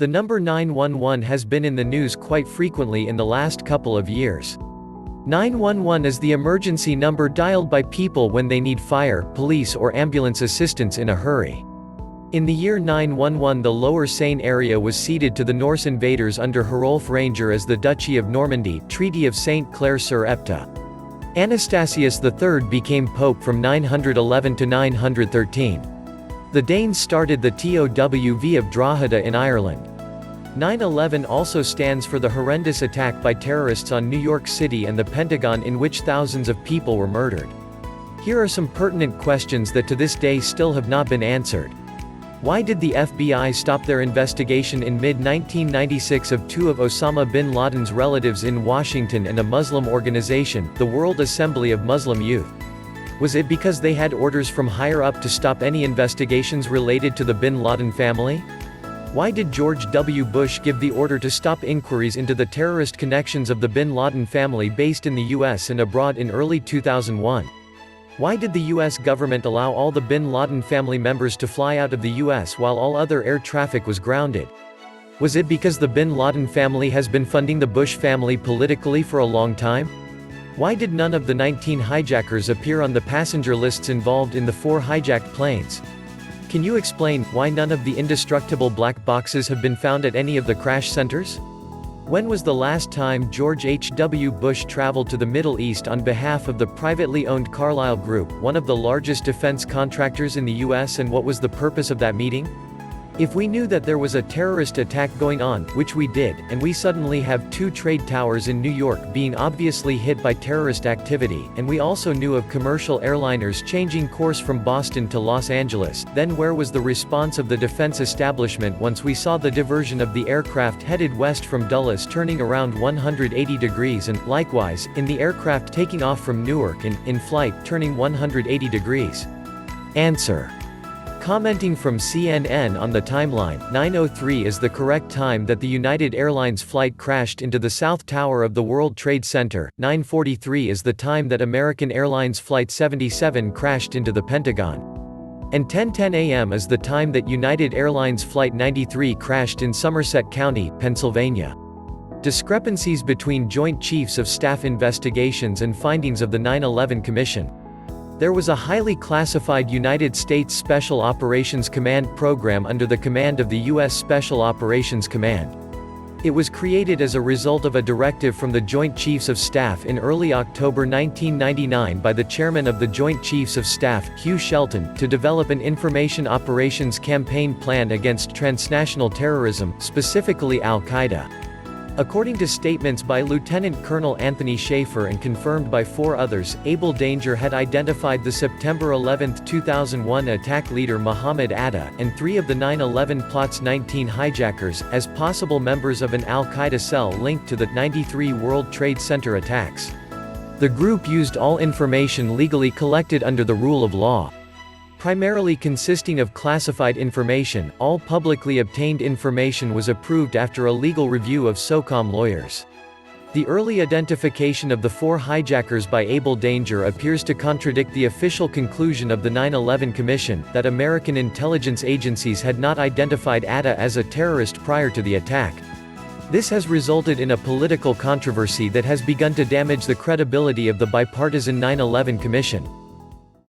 The number 911 has been in the news quite frequently in the last couple of years. 911 is the emergency number dialed by people when they need fire, police or ambulance assistance in a hurry. In the year 911 the Lower Seine area was ceded to the Norse invaders under Hrolf Ranger as the Duchy of Normandy, Treaty of St. Clair-sur-Epte. Anastasius III became pope from 911 to 913. The Danes started the towv of Drogheda in Ireland. 9/11 also stands for the horrendous attack by terrorists on New York City and the Pentagon in which thousands of people were murdered. Here are some pertinent questions that to this day still have not been answered. Why did the FBI stop their investigation in mid-1996 of two of Osama bin Laden's relatives in Washington and a Muslim organization, the World Assembly of Muslim Youth? Was it because they had orders from higher up to stop any investigations related to the bin Laden family? Why did George W. Bush give the order to stop inquiries into the terrorist connections of the bin Laden family based in the US and abroad in early 2001? Why did the US government allow all the bin Laden family members to fly out of the US while all other air traffic was grounded? Was it because the bin Laden family has been funding the Bush family politically for a long time? Why did none of the 19 hijackers appear on the passenger lists involved in the 4 hijacked planes? Can you explain why none of the indestructible black boxes have been found at any of the crash centers? When was the last time George H.W. Bush traveled to the Middle East on behalf of the privately owned Carlyle Group, one of the largest defense contractors in the U.S., and what was the purpose of that meeting? If we knew that there was a terrorist attack going on, which we did, and we suddenly have 2 trade towers in New York being obviously hit by terrorist activity, and we also knew of commercial airliners changing course from Boston to Los Angeles, then where was the response of the defense establishment once we saw the diversion of the aircraft headed west from Dulles turning around 180 degrees and, likewise, in the aircraft taking off from Newark and, in flight, turning 180 degrees? Answer. Commenting from CNN on the timeline, 9:03 is the correct time that the United Airlines flight crashed into the South Tower of the World Trade Center. 9:43 is the time that American Airlines Flight 77 crashed into the Pentagon. And 10:10 a.m. is the time that United Airlines Flight 93 crashed in Somerset County, Pennsylvania. Discrepancies between Joint Chiefs of Staff investigations and findings of the 9/11 Commission. There was a highly classified United States Special Operations Command program under the command of the U.S. Special Operations Command. It was created as a result of a directive from the Joint Chiefs of Staff in early October 1999 by the chairman of the Joint Chiefs of Staff, Hugh Shelton, to develop an information operations campaign plan against transnational terrorism, specifically Al-Qaeda. According to statements by Lieutenant Colonel Anthony Schaefer and confirmed by 4 others, Able Danger had identified the September 11, 2001 attack leader Mohammed Atta, and 3 of the 9/11 plot's 19 hijackers, as possible members of an al-Qaeda cell linked to the 93 World Trade Center attacks. The group used all information legally collected under the rule of law. Primarily consisting of classified information, all publicly obtained information was approved after a legal review of SOCOM lawyers. The early identification of the 4 hijackers by Able Danger appears to contradict the official conclusion of the 9/11 Commission, that American intelligence agencies had not identified Atta as a terrorist prior to the attack. This has resulted in a political controversy that has begun to damage the credibility of the bipartisan 9/11 Commission.